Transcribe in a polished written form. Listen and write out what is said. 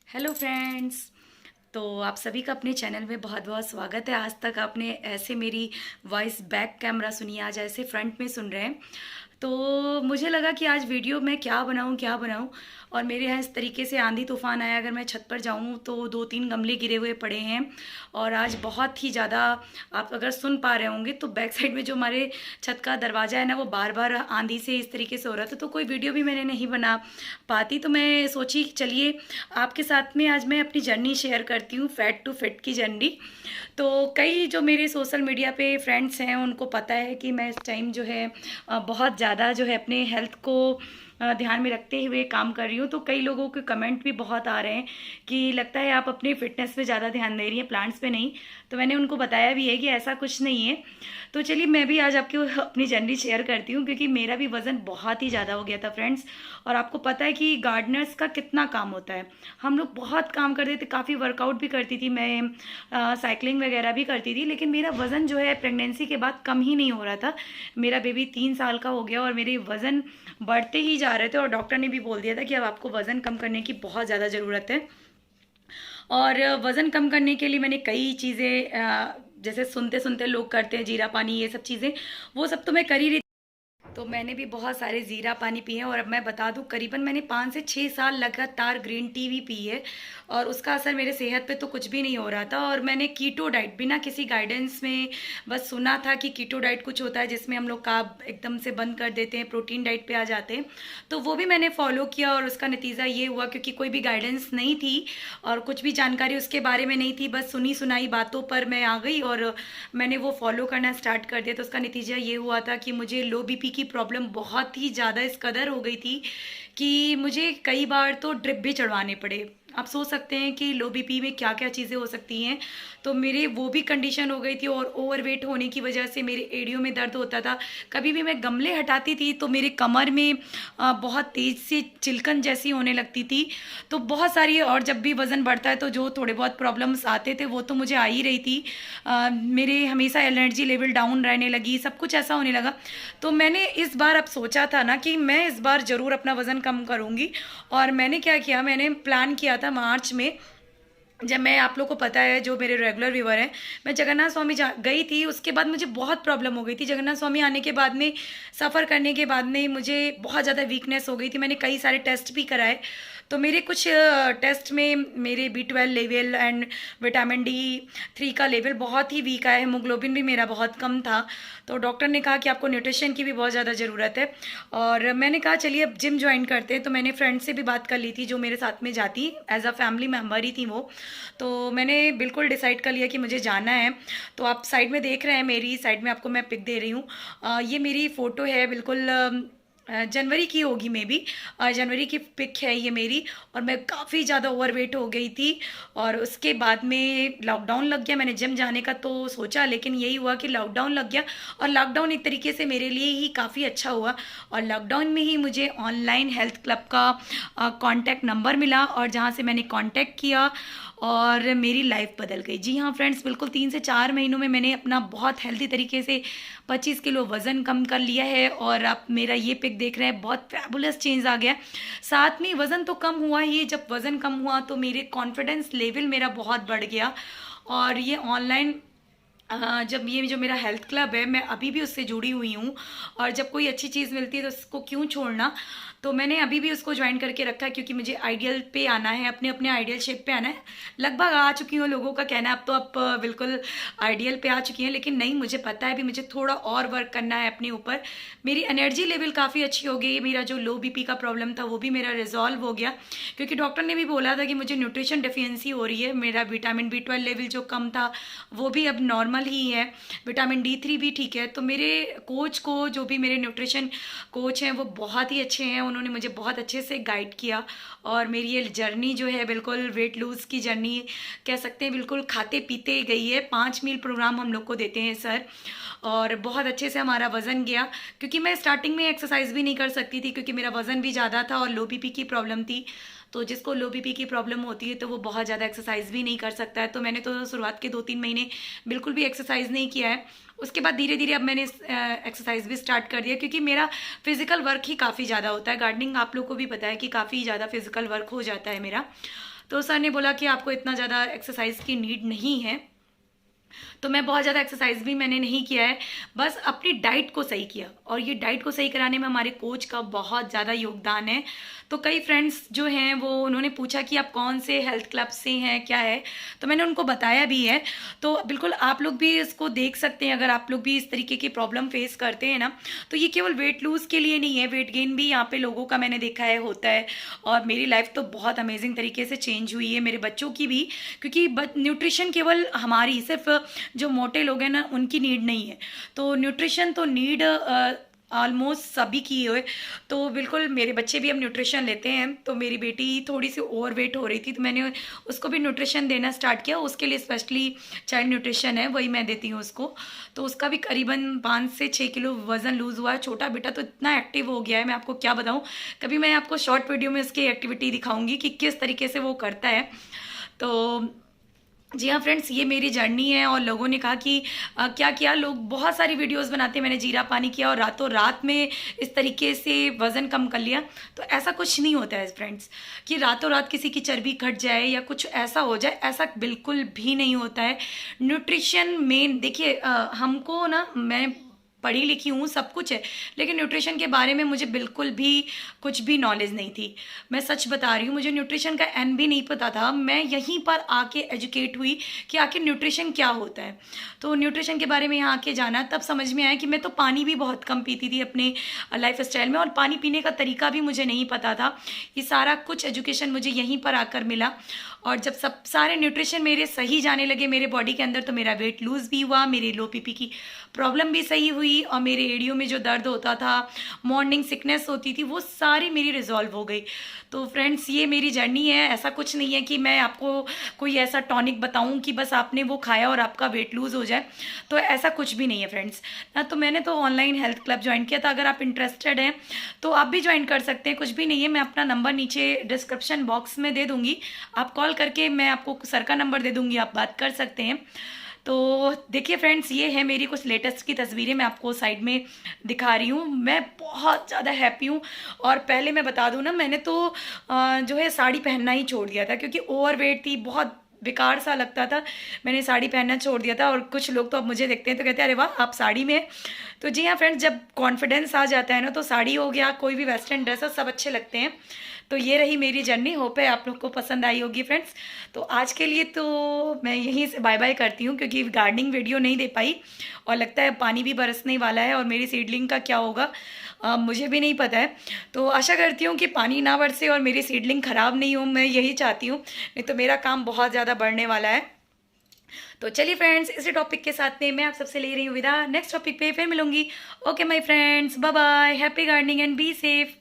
Hello friends. तो आप सभी का अपने चैनल में बहुत बहुत स्वागत है। आज तक आपने ऐसे मेरी वॉइस बैक कैमरा सुनी, आज ऐसे फ्रंट में सुन रहे हैं। तो मुझे लगा कि आज वीडियो मैं क्या बनाऊं। और मेरे यहाँ इस तरीके से आंधी तूफान आया, अगर मैं छत पर जाऊं तो 2-3 गमले गिरे हुए पड़े हैं। और आज बहुत ही ज़्यादा, आप अगर सुन पा रहे होंगे तो बैक साइड में जो हमारे छत का दरवाज़ा है ना, वो बार बार आंधी से इस तरीके से हो रहा था, तो कोई वीडियो भी मैंने नहीं बना पाती। तो मैं सोची चलिए आपके साथ में आज मैं अपनी जर्नी शेयर करती हूँ, फैट टू फिट की जर्नी। तो कई जो मेरे सोशल मीडिया पे फ्रेंड्स हैं उनको पता है कि मैं इस टाइम जो है बहुत ज़्यादा जो है अपने हेल्थ को ध्यान में रखते हुए काम कर रही हूँ। तो कई लोगों के कमेंट भी बहुत आ रहे हैं कि लगता है आप अपनी फिटनेस पे ज़्यादा ध्यान दे रही हैं, प्लांट्स पे नहीं। तो मैंने उनको बताया भी है कि ऐसा कुछ नहीं है। तो चलिए मैं भी आज आपकी अपनी जर्नी शेयर करती हूँ, क्योंकि मेरा भी वज़न बहुत ही ज़्यादा हो गया था फ्रेंड्स। और आपको पता है कि गार्डनर्स का कितना काम होता है। हम लोग बहुत काम करते थे, काफ़ी वर्कआउट भी करती थी मैं, साइकिलिंग वगैरह भी करती थी, लेकिन मेरा वज़न जो है प्रेगनेंसी के बाद कम ही नहीं हो रहा था। मेरा बेबी 3 साल का हो गया और मेरे वज़न बढ़ते ही जा रहे थे, और डॉक्टर ने भी बोल दिया था कि अब आपको वज़न कम करने की बहुत ज़्यादा ज़रूरत है। और वज़न कम करने के लिए मैंने कई चीज़ें, जैसे सुनते सुनते लोग करते हैं जीरा पानी, ये सब चीज़ें, वो सब तो मैं कर ही रही। तो मैंने भी बहुत सारे ज़ीरा पानी पिए हैं, और अब मैं बता दूं करीबन मैंने 5 से 6 साल लगातार ग्रीन टी भी पी है। और उसका असर मेरे सेहत पे तो कुछ भी नहीं हो रहा था। और मैंने कीटो डाइट बिना किसी गाइडेंस में बस सुना था कि कीटो डाइट कुछ होता है जिसमें हम लोग कार्ब एकदम से बंद कर देते हैं, प्रोटीन डाइट पे आ जाते हैं। तो वो भी मैंने फॉलो किया, और उसका नतीजा ये हुआ, क्योंकि कोई भी गाइडेंस नहीं थी और कुछ भी जानकारी उसके बारे में नहीं थी, बस सुनी सुनाई बातों पर मैं आ गई और मैंने वो फॉलो करना स्टार्ट कर दिया। तो उसका नतीजा ये हुआ था कि मुझे लो बीपी की प्रॉब्लम बहुत ही ज़्यादा इस कदर हो गई थी कि मुझे कई बार तो ड्रिप भी चढ़वाने पड़े। आप सोच सकते हैं कि लो बीपी में क्या क्या चीज़ें हो सकती हैं। तो मेरे वो भी कंडीशन हो गई थी, और ओवरवेट होने की वजह से मेरे एड़ियों में दर्द होता था। कभी भी मैं गमले हटाती थी तो मेरे कमर में बहुत तेज़ से चिलकन जैसी होने लगती थी। तो बहुत सारी, और जब भी वज़न बढ़ता है तो जो थोड़े बहुत प्रॉब्लम्स आते थे वो तो मुझे आ ही रही थी। मेरे हमेशा एनर्जी लेवल डाउन रहने लगी, सब कुछ ऐसा होने लगा। तो मैंने इस बार अब सोचा था ना कि मैं इस बार ज़रूर अपना वज़न कम करूँगी। और मैंने क्या किया, मैंने प्लान किया था मार्च में, जब मैं, आप लोग को पता है जो मेरे रेगुलर व्यूवर हैं, मैं जगन्नाथ स्वामी गई थी। उसके बाद मुझे बहुत प्रॉब्लम हो गई थी। जगन्नाथ स्वामी आने के बाद में, सफ़र करने के बाद में मुझे बहुत ज़्यादा वीकनेस हो गई थी। मैंने कई सारे टेस्ट भी कराए। तो मेरे कुछ टेस्ट में मेरे B12 level and vitamin D3 का लेवल बहुत ही वीक आया है। हीमोग्लोबिन भी मेरा बहुत कम था। तो डॉक्टर ने कहा कि आपको न्यूट्रिशन की भी बहुत ज़्यादा ज़रूरत है। और मैंने कहा चलिए अब जिम ज्वाइन करते हैं। तो मैंने फ्रेंड से भी बात कर ली थी जो मेरे साथ में जाती, एज अ फैमिली मेम्बर ही थी वो। तो मैंने बिल्कुल डिसाइड कर लिया कि मुझे जाना है। तो आप साइड में देख रहे हैं, मेरी साइड में आपको मैं पिक दे रही हूँ। ये मेरी फ़ोटो है, बिल्कुल जनवरी की होगी मे बी, जनवरी की पिक है ये मेरी। और मैं काफ़ी ज़्यादा ओवरवेट हो गई थी। और उसके बाद में लॉकडाउन लग गया। मैंने जिम जाने का तो सोचा, लेकिन यही हुआ कि लॉकडाउन लग गया। और लॉकडाउन एक तरीके से मेरे लिए ही काफ़ी अच्छा हुआ। और लॉकडाउन में ही मुझे ऑनलाइन हेल्थ क्लब का कांटेक्ट नंबर मिला, और जहाँ से मैंने कांटेक्ट किया और मेरी लाइफ बदल गई। जी हाँ फ्रेंड्स, बिल्कुल 3 से 4 महीनों में मैंने अपना बहुत हेल्दी तरीके से 25 किलो वज़न कम कर लिया है। और आप मेरा ये पिक देख रहे हैं, बहुत फैबुलस चेंज आ गया। साथ में वज़न तो कम हुआ ही, जब वज़न कम हुआ तो मेरे कॉन्फिडेंस लेवल मेरा बहुत बढ़ गया। और ये ऑनलाइन, जब ये जो मेरा हेल्थ क्लब है, मैं अभी भी उससे जुड़ी हुई हूँ। और जब कोई अच्छी चीज़ मिलती है तो उसको क्यों छोड़ना। तो मैंने अभी भी उसको ज्वाइन करके रखा है, क्योंकि मुझे आइडियल पे आना है, अपने अपने आइडियल शेप पे आना है। लगभग आ चुकी हूँ, लोगों का कहना है अब तो आप बिल्कुल आइडियल पे आ चुकी हैं, लेकिन नहीं, मुझे पता है भी मुझे थोड़ा और वर्क करना है अपने ऊपर। मेरी एनर्जी लेवल काफ़ी अच्छी हो गई। मेरा जो लो बीपी का प्रॉब्लम था वो भी मेरा रिजॉल्व हो गया, क्योंकि डॉक्टर ने भी बोला था कि मुझे न्यूट्रिशन डिफियंसी हो रही है। मेरा विटामिन B12 लेवल जो कम था वो भी अब नॉर्मल ही है, विटामिन D3 भी ठीक है। तो मेरे कोच को, जो भी मेरे न्यूट्रिशन कोच हैं, वो बहुत ही अच्छे हैं। उन्होंने मुझे बहुत अच्छे से गाइड किया। और मेरी ये जर्नी जो है बिल्कुल वेट लूज़ की जर्नी कह सकते हैं, बिल्कुल खाते पीते गई है। 5 मील प्रोग्राम हम लोग को देते हैं सर, और बहुत अच्छे से हमारा वज़न गया। क्योंकि मैं स्टार्टिंग में एक्सरसाइज भी नहीं कर सकती थी, क्योंकि मेरा वज़न भी ज़्यादा था और लो बीपी की प्रॉब्लम थी। तो जिसको लो बीपी की प्रॉब्लम होती है तो वो बहुत ज़्यादा एक्सरसाइज भी नहीं कर सकता है। तो मैंने तो शुरुआत के 2-3 महीने बिल्कुल भी एक्सरसाइज नहीं किया है। उसके बाद धीरे धीरे अब मैंने एक्सरसाइज भी स्टार्ट कर दिया, क्योंकि मेरा फिजिकल वर्क ही काफ़ी ज़्यादा होता है। गार्डनिंग आप लोग को भी पता है कि काफ़ी ज़्यादा फिजिकल वर्क हो जाता है मेरा। तो सर ने बोला कि आपको इतना ज़्यादा एक्सरसाइज की नीड नहीं है। तो मैं बहुत ज़्यादा एक्सरसाइज भी मैंने नहीं किया है, बस अपनी डाइट को सही किया। और ये डाइट को सही कराने में हमारे कोच का बहुत ज़्यादा योगदान है। तो कई फ्रेंड्स जो हैं वो उन्होंने पूछा कि आप कौन से हेल्थ क्लब से हैं, क्या है, तो मैंने उनको बताया भी है। तो बिल्कुल आप लोग भी इसको देख सकते हैं, अगर आप लोग भी इस तरीके की प्रॉब्लम फेस करते हैं ना, तो ये केवल वेट लूज़ के लिए नहीं है, वेट गेन भी यहाँ पे लोगों का मैंने देखा है होता है। और मेरी लाइफ तो बहुत अमेजिंग तरीके से चेंज हुई है, मेरे बच्चों की भी, क्योंकि न्यूट्रिशन केवल हमारी सिर्फ जो मोटे लोग हैं ना उनकी नीड नहीं है, तो न्यूट्रिशन तो नीड ऑलमोस्ट सभी की है। तो बिल्कुल मेरे बच्चे भी अब न्यूट्रिशन लेते हैं। तो मेरी बेटी थोड़ी सी ओवर वेट हो रही थी, तो मैंने उसको भी न्यूट्रिशन देना स्टार्ट किया। उसके लिए स्पेशली चाइल्ड न्यूट्रिशन है, वही मैं देती हूँ उसको। तो उसका भी करीबन 5 से 6 किलो वज़न लूज़ हुआ है। छोटा बेटा तो इतना एक्टिव हो गया है, मैं आपको क्या बताऊँ। कभी मैं आपको शॉर्ट वीडियो में उसकी एक्टिविटी दिखाऊंगी कि किस तरीके से वो करता है। तो जी हाँ फ्रेंड्स, ये मेरी जर्नी है। और लोगों ने कहा कि क्या किया, लोग बहुत सारी वीडियोस बनाते हैं, मैंने जीरा पानी किया और रातों रात में इस तरीके से वज़न कम कर लिया। तो ऐसा कुछ नहीं होता है फ्रेंड्स कि रातों रात किसी की चर्बी घट जाए या कुछ ऐसा हो जाए, ऐसा बिल्कुल भी नहीं होता है। न्यूट्रिशन मेन देखिए, हमको ना, मैं पढ़ी लिखी हूँ, सब कुछ है, लेकिन न्यूट्रिशन के बारे में मुझे बिल्कुल भी कुछ भी नॉलेज नहीं थी। मैं सच बता रही हूँ, मुझे न्यूट्रिशन का एन भी नहीं पता था। मैं यहीं पर आके एजुकेट हुई कि आखिर न्यूट्रिशन क्या होता है। तो न्यूट्रिशन के बारे में यहाँ आके जाना, तब समझ में आया कि मैं तो पानी भी बहुत कम पीती थी अपने लाइफ स्टाइल में, और पानी पीने का तरीका भी मुझे नहीं पता था। ये सारा कुछ एजुकेशन मुझे यहीं पर आकर मिला। और जब सब सारे न्यूट्रिशन मेरे सही जाने लगे मेरे बॉडी के अंदर, तो मेरा वेट लूज़ भी हुआ, मेरी लो पीपी की प्रॉब्लम भी सही हुई, और मेरे एड़ियों में जो दर्द होता था, मॉर्निंग सिकनेस होती थी, वो सारी मेरी रिजॉल्व हो गई। तो फ्रेंड्स, ये मेरी जर्नी है। ऐसा कुछ नहीं है कि मैं आपको कोई ऐसा टॉनिक बताऊं कि बस आपने वो खाया और आपका वेट लूज़ हो जाए, तो ऐसा कुछ भी नहीं है फ्रेंड्स ना। तो मैंने तो ऑनलाइन हेल्थ क्लब ज्वाइन किया था। अगर आप इंटरेस्टेड हैं तो आप भी ज्वाइन कर सकते हैं, कुछ भी नहीं है। मैं अपना नंबर नीचे डिस्क्रिप्शन बॉक्स में दे दूँगी, आप कॉल करके, मैं आपको सर का नंबर दे दूँगी, आप बात कर सकते हैं। तो देखिए फ्रेंड्स, ये है मेरी कुछ लेटेस्ट की तस्वीरें, मैं आपको साइड में दिखा रही हूँ। मैं बहुत ज़्यादा हैप्पी हूँ। और पहले मैं बता दूँ ना, मैंने तो जो है साड़ी पहनना ही छोड़ दिया था, क्योंकि ओवर वेट थी, बहुत बेकार सा लगता था। मैंने साड़ी पहनना छोड़ दिया था। और कुछ लोग तो अब मुझे देखते हैं तो कहते हैं, अरे वाह आप साड़ी में। तो जी हाँ फ्रेंड्स, जब कॉन्फिडेंस आ जाता है ना, तो साड़ी हो गया, कोई भी वेस्टर्न ड्रेस सब अच्छे लगते हैं। तो ये रही मेरी जर्नी। होप है आप लोग को पसंद आई होगी फ्रेंड्स। तो आज के लिए तो मैं यहीं से बाय बाय करती हूँ, क्योंकि गार्डनिंग वीडियो नहीं दे पाई, और लगता है पानी भी बरसने वाला है, और मेरी सीडलिंग का क्या होगा मुझे भी नहीं पता है। तो आशा करती हूँ कि पानी ना बरसे और मेरी सीडलिंग ख़राब नहीं हो, मैं यही चाहती हूँ, नहीं तो मेरा काम बहुत ज़्यादा बढ़ने वाला है। तो चलिए फ्रेंड्स, इसी टॉपिक के साथ में मैं आप सबसे ले रही हूँ विदा। नेक्स्ट टॉपिक पे फिर मिलूंगी। Okay my friends, bye bye, happy gardening and be safe.